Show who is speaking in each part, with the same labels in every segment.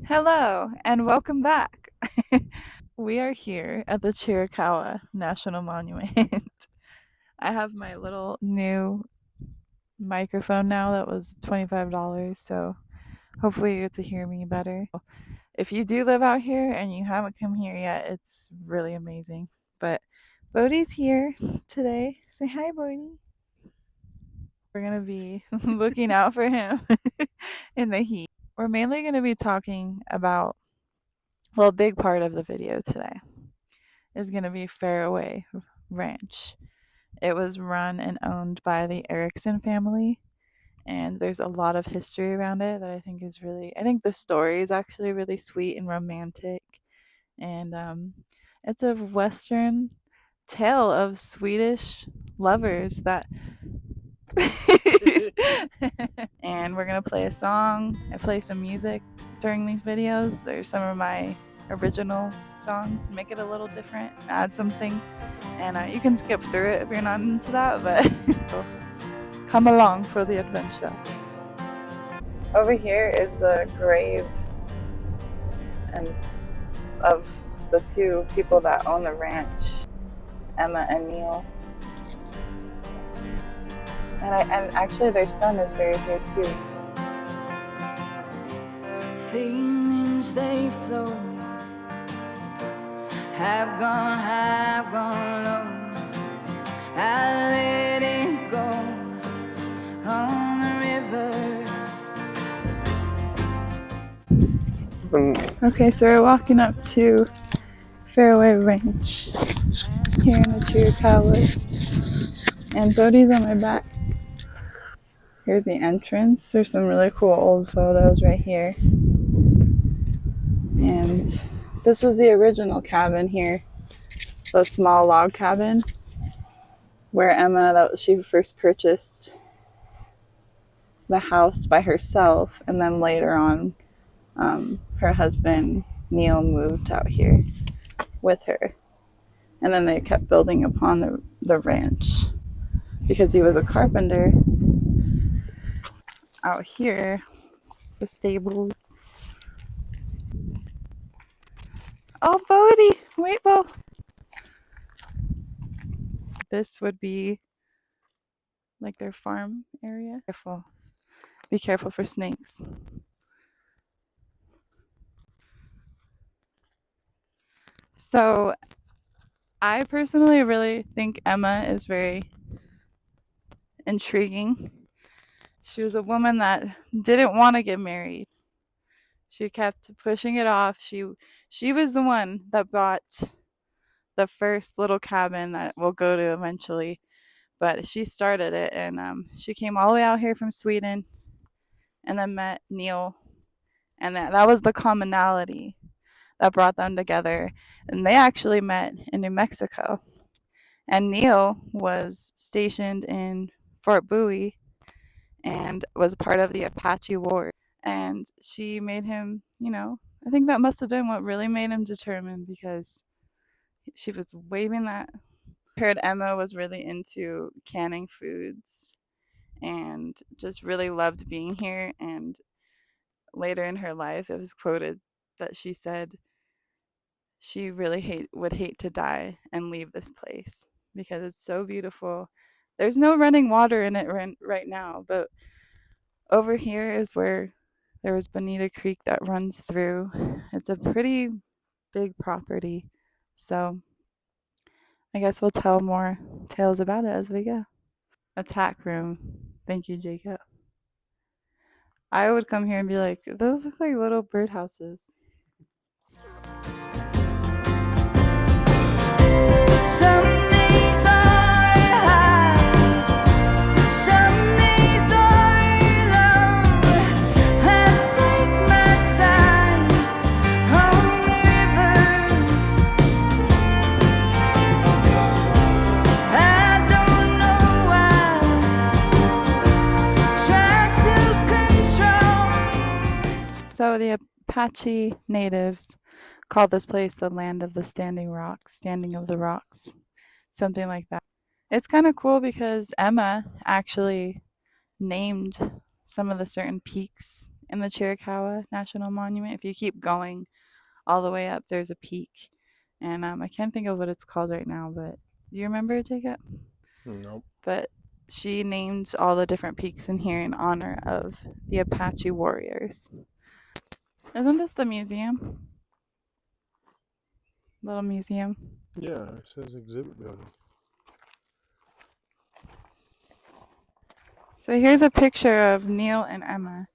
Speaker 1: Hello and welcome back. We are here at the Chiricahua National Monument. I have my little new microphone now that was $25, so hopefully you get to hear me better. If you do live out here and you haven't come here yet, it's really amazing. But Bodhi's here today. Say hi, Bodhi. We're going to be looking out for him in the heat. We're mainly going to be talking about, well, a big part of the video today is going to be Faraway Ranch. It was run and owned by the Erickson family, and there's a lot of history around it that I think is I think the story is actually really sweet and romantic. And it's a Western tale of Swedish lovers that. And we're going to play a song. I play some music during these videos. There's some of my original songs, make it a little different, add something, and you can skip through it if you're not into that, but come along for the adventure. Over here is the grave and of the two people that own the ranch, Emma and Neil. And actually their son is buried here too.
Speaker 2: Feelings they flow, have gone low. I let it go on the river.
Speaker 1: Okay, so we're walking up to Faraway Ranch here in the Chiricahua, and Bodhi's on my back. Here's the entrance. There's some really cool old photos right here. And this was the original cabin here, the small log cabin where she first purchased the house by herself, and then later on her husband Neil moved out here with her, and then they kept building upon the ranch because he was a carpenter. Out here, the stables. Oh, Bodhi, wait, Bo. This would be like their farm area. Be careful for snakes. So I personally really think Emma is very intriguing. She was a woman that didn't want to get married. She kept pushing it off. She was the one that bought the first little cabin that we'll go to eventually, but she started it, and she came all the way out here from Sweden and then met Neil, and that was the commonality that brought them together. And they actually met in New Mexico, and Neil was stationed in Fort Bowie and was part of the Apache War, and she made him, I think that must have been what really made him determined, because she was waving that. I heard Emma was really into canning foods and just really loved being here, and later in her life it was quoted that she said she really would hate to die and leave this place because it's so beautiful. There's no running water in it right now, but over here is where there was Bonita Creek that runs through. It's a pretty big property, so I guess we'll tell more tales about it as we go. Attack room. Thank you, Jacob. I would come here and be like, those look like little birdhouses.
Speaker 2: Some days are high, some days are low. I take my time on the river. I don't know why, try to control.
Speaker 1: So the Apache natives call this place the land of the standing of the rocks, something like that. It's kind of cool because Emma actually named some of the certain peaks in the Chiricahua National Monument. If you keep going all the way up, there's a peak. And I can't think of what it's called right now, but do you remember, Jacob?
Speaker 3: Nope.
Speaker 1: But she named all the different peaks in here in honor of the Apache warriors. Isn't this the museum? Little museum.
Speaker 3: Yeah, it says exhibit building.
Speaker 1: So here's a picture of Neil and Emma.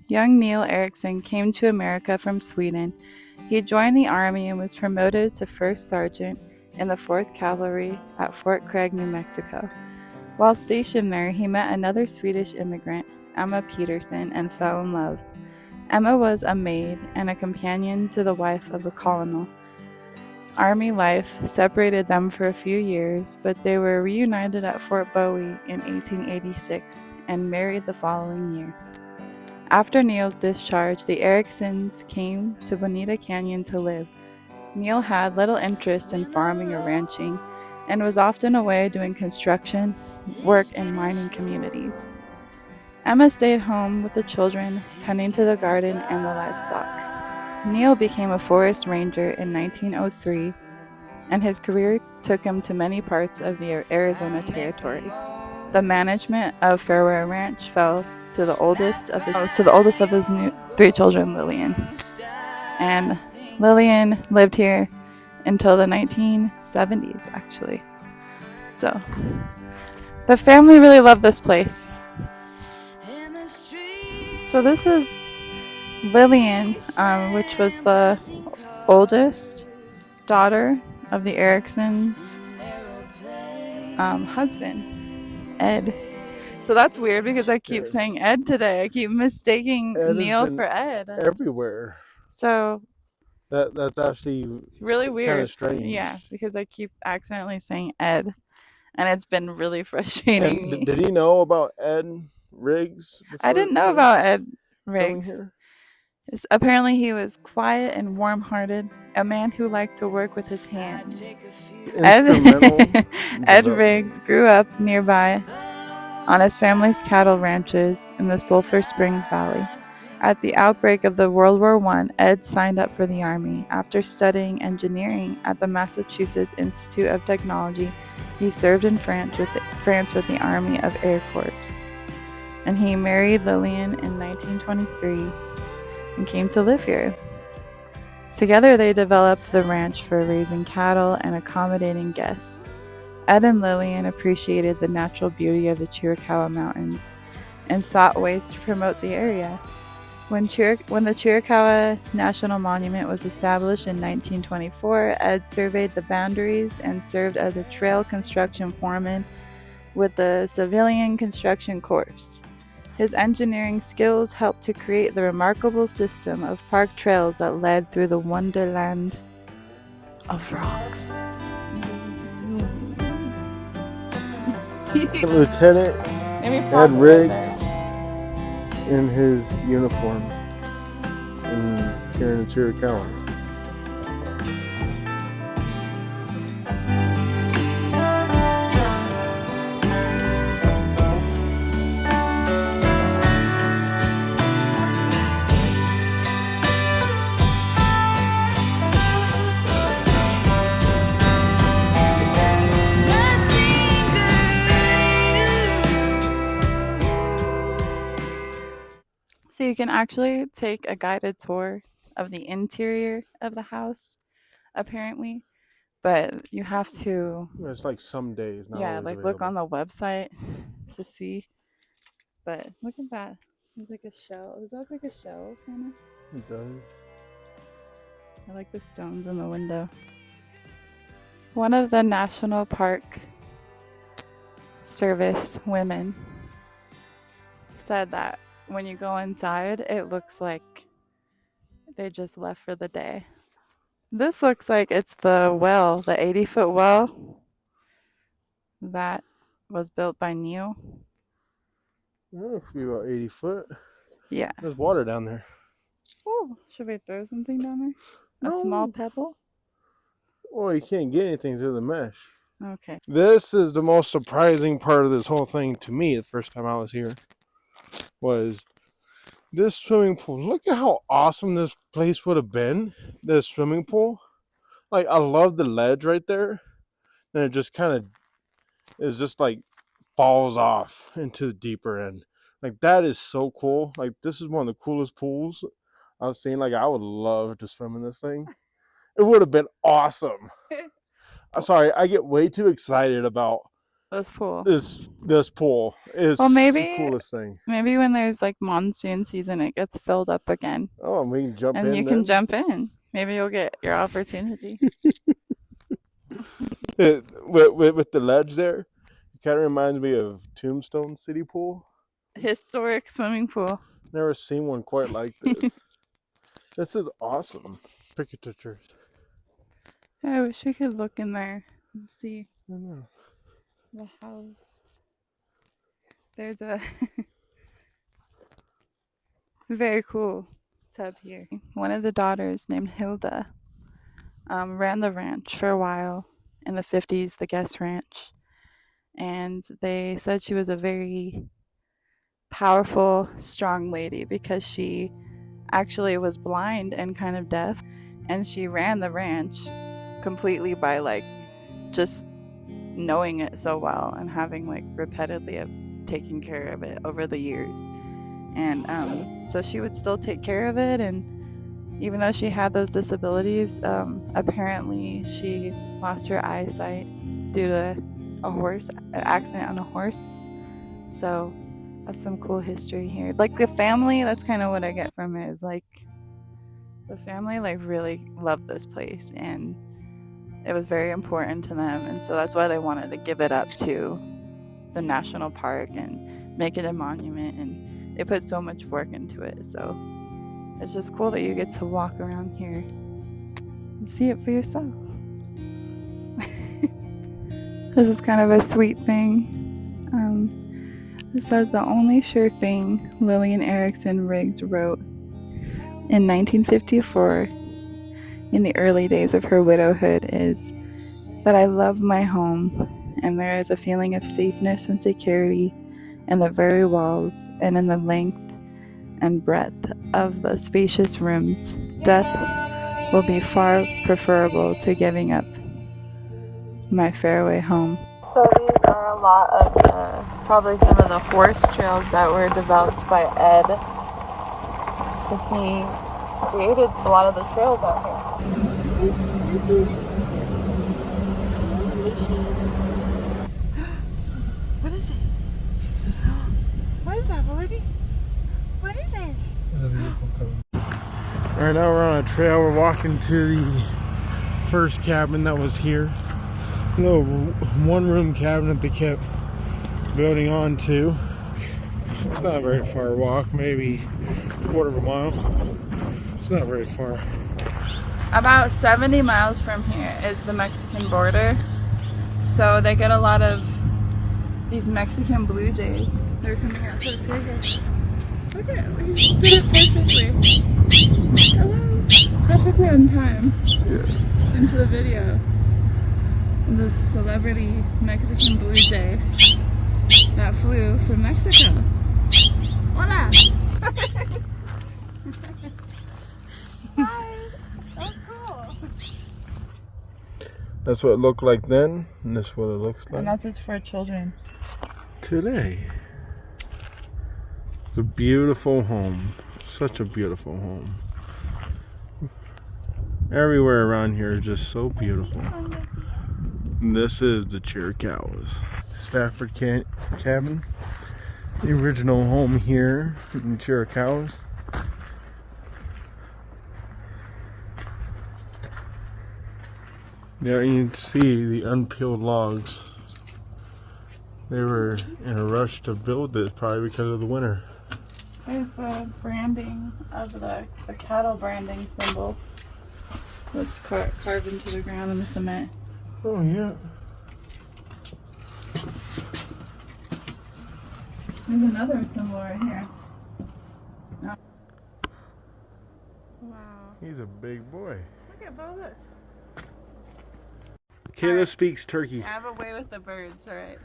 Speaker 1: Young Neil Erickson came to America from Sweden. He joined the Army and was promoted to first sergeant in the 4th Cavalry at Fort Craig, New Mexico. While stationed there, he met another Swedish immigrant, Emma Peterson, and fell in love. Emma was a maid and a companion to the wife of the colonel. Army life separated them for a few years, but they were reunited at Fort Bowie in 1886 and married the following year. After Neil's discharge, the Ericksons came to Bonita Canyon to live. Neil had little interest in farming or ranching and was often away doing construction work in mining communities. Emma stayed home with the children, tending to the garden and the livestock. Neil became a forest ranger in 1903, and his career took him to many parts of the Arizona Territory. The management of Faraway Ranch fell to the oldest of his 3 children, Lillian. And Lillian lived here until the 1970s, actually. So the family really loved this place. So this is Lillian, which was the oldest daughter of the Ericksons' husband, Ed. So that's weird because I keep saying Ed today. I keep mistaking Neil for Ed.
Speaker 3: Everywhere.
Speaker 1: So
Speaker 3: that's actually
Speaker 1: really weird.
Speaker 3: Kind of strange.
Speaker 1: Yeah, because I keep accidentally saying Ed, and it's been really frustrating.
Speaker 3: And did he know about Ed Riggs?
Speaker 1: I didn't know about Ed Riggs. Apparently, he was quiet and warm-hearted, a man who liked to work with his hands. Ed Riggs grew up nearby on his family's cattle ranches in the Sulphur Springs Valley. At the outbreak of the World War I, Ed signed up for the Army. After studying engineering at the Massachusetts Institute of Technology, he served in France with the Army of Air Corps. And he married Lillian in 1923 and came to live here. Together they developed the ranch for raising cattle and accommodating guests. Ed and Lillian appreciated the natural beauty of the Chiricahua Mountains and sought ways to promote the area. When the Chiricahua National Monument was established in 1924, Ed surveyed the boundaries and served as a trail construction foreman with the Civilian Construction Corps. His engineering skills helped to create the remarkable system of park trails that led through the wonderland of rocks.
Speaker 3: Lieutenant Ed Riggs in his uniform here in the Chiricahuas.
Speaker 1: So you can actually take a guided tour of the interior of the house, apparently, but you have to.
Speaker 3: It's like some days.
Speaker 1: Yeah, like look on the website to see. But look at that. It's like a shell. Does that look like a shell, kind of?
Speaker 3: It does.
Speaker 1: I like the stones in the window. One of the National Park Service women said that when you go inside, it looks like they just left for the day. This looks like it's the well, the 80-foot well that was built by Neil.
Speaker 3: It looks to be about 80 foot.
Speaker 1: Yeah.
Speaker 3: There's water down there.
Speaker 1: Oh, should we throw something down there?
Speaker 3: No.
Speaker 1: A small pebble?
Speaker 3: Well, you can't get anything through the mesh.
Speaker 1: Okay.
Speaker 3: This is the most surprising part of this whole thing to me the first time I was here. Was This swimming pool. Look at how awesome this place would have been. This swimming pool. Like, I love the ledge right there. And it just kind of is just like falls off into the deeper end. Like, that is so cool. Like, this is one of the coolest pools I've seen. Like, I would love to swim in this thing. It would have been awesome. I'm sorry, I get way too excited about
Speaker 1: This pool.
Speaker 3: this pool. Is
Speaker 1: Well,
Speaker 3: the
Speaker 1: maybe
Speaker 3: coolest thing.
Speaker 1: when there's like monsoon season, it gets filled up again,
Speaker 3: Oh, and we can jump
Speaker 1: and
Speaker 3: in
Speaker 1: you
Speaker 3: then.
Speaker 1: can jump in. Maybe you'll get your opportunity.
Speaker 3: With the ledge there, it kind of reminds me of Tombstone City Pool.
Speaker 1: Historic swimming pool.
Speaker 3: Never seen one quite like this. This is awesome. Pictures.
Speaker 1: I wish we could look in there and see
Speaker 3: I know.
Speaker 1: the house. There's a very cool tub here. One of the daughters, named Hilda, ran the ranch for a while in the 50s, the Guest Ranch. And they said she was a very powerful, strong lady because she actually was blind and kind of deaf. And she ran the ranch completely by like just knowing it so well and having like repeatedly taken care of it over the years. And so she would still take care of it. And even though she had those disabilities, apparently she lost her eyesight due to an accident on a horse. So that's some cool history here. Like the family, that's kind of what I get from it, is like the family like really loved this place and it was very important to them, and so that's why they wanted to give it up to the national park and make it a monument, and they put so much work into it. So it's just cool that you get to walk around here and see it for yourself. This is kind of a sweet thing. It says the only sure thing Lillian Erickson Riggs wrote in 1954 in the early days of her widowhood is that I love my home, and there is a feeling of safeness and security in the very walls and in the length and breadth of the spacious rooms. Death will be far preferable to giving up my faraway home. So these are a lot of probably some of the horse trails that were developed by Ed, because he created a lot of the trails out here. What is it? What is that, Lordy? What is it?
Speaker 3: Right now we're on a trail. We're walking to the first cabin that was here. A little one-room cabin that they kept building on to. It's not a very far walk, maybe a quarter of a mile. It's not very far.
Speaker 1: About 70 miles from here is the Mexican border. So they get a lot of these Mexican blue jays. They're coming out to the playground. Look at it, we did it perfectly. Hello. Perfectly on time.
Speaker 3: Yeah.
Speaker 1: Into the video. There's a celebrity Mexican blue jay that flew from Mexico. Hola! Hi! That was cool.
Speaker 3: That's what it looked like then, and this is what it looks like
Speaker 1: And that's just for children.
Speaker 3: today. A beautiful home. Such a beautiful home. Everywhere around here is just so beautiful. And this is the Chiricahuas Stafford cabin. The original home here in Chiricahuas. There you can see the unpeeled logs. They were in a rush to build this, probably because of the winter.
Speaker 1: There's the branding of the cattle branding symbol that's carved into the ground in the cement.
Speaker 3: Oh yeah.
Speaker 1: There's another symbol right here. Oh. Wow.
Speaker 3: He's a big boy.
Speaker 1: Look at Bo, look.
Speaker 3: Kayla speaks turkey.
Speaker 1: Have a way with the birds, alright.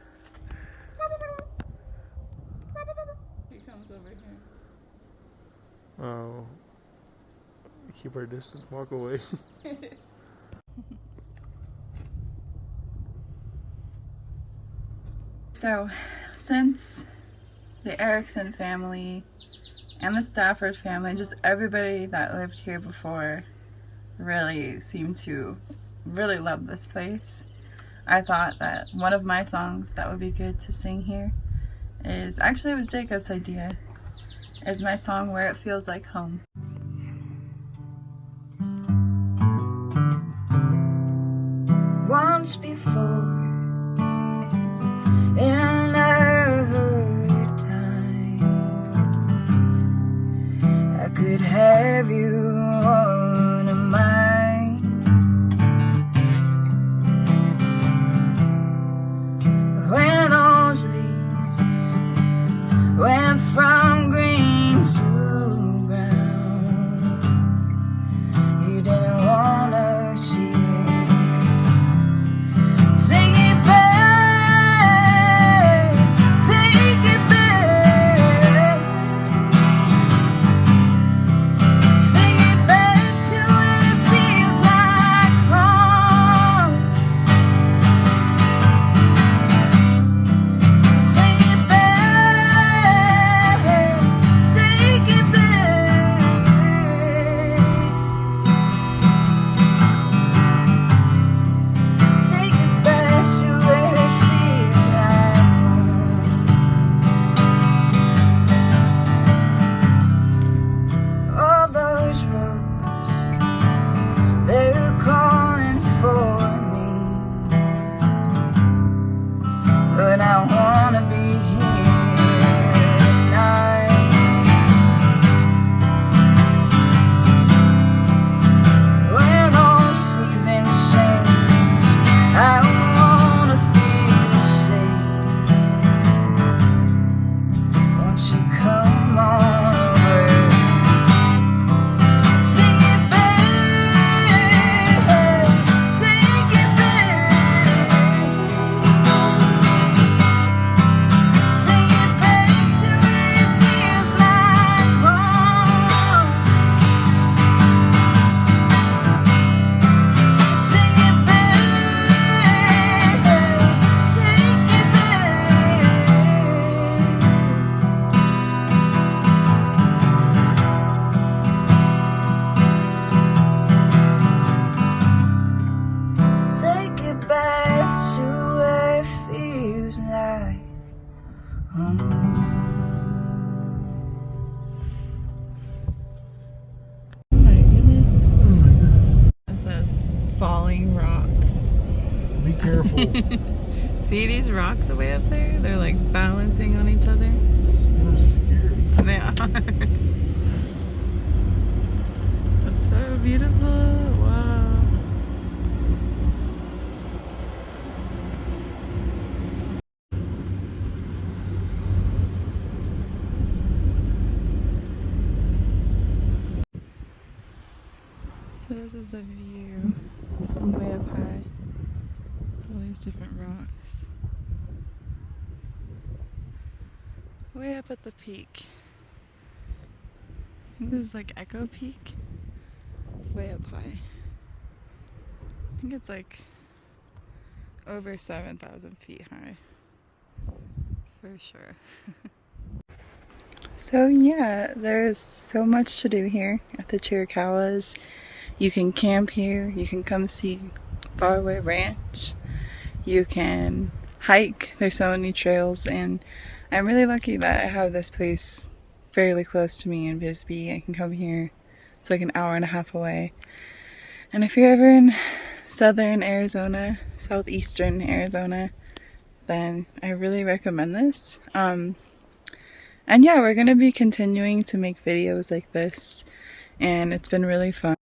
Speaker 1: He comes over here.
Speaker 3: Keep our distance, walk away.
Speaker 1: So, since the Erickson family and the Stafford family, just everybody that lived here before really seemed to really love this place, I thought that one of my songs that would be good to sing here is, actually it was Jacob's idea, is my song Where It Feels Like Home.
Speaker 2: Once before, in another time, I could have you one of mine. When those leaves went from green to brown, you didn't wanna see it. Take it back, take it back, take it back to when it feels like home. Take it back, take it back. Take it back to where it feels like home. All those roads, they were calling for me, but I wanna be here tonight. When all seasons change, I wanna feel safe. Won't you come on over? Take it back, take it back. Take it back to where it feels like home. Take it back, take it back. Take it back to where it feels like home.
Speaker 1: Oh my goodness. It says falling rock.
Speaker 3: Be careful.
Speaker 1: See these rocks way up there? They're like balancing on each other.
Speaker 3: You're scary.
Speaker 1: They are. It's so beautiful. Wow. So this is the view from way up high. All these different rocks. Way up at the peak. I think this is like Echo Peak. Way up high. I think it's like over 7,000 feet high. For sure. So yeah, there's so much to do here at the Chiricahuas. You can camp here, you can come see Faraway Ranch, you can hike, there's so many trails, and I'm really lucky that I have this place fairly close to me in Bisbee. I can come here, it's like an hour and a half away. And if you're ever in southern Arizona, southeastern Arizona, then I really recommend this. And yeah, we're gonna be continuing to make videos like this, and it's been really fun.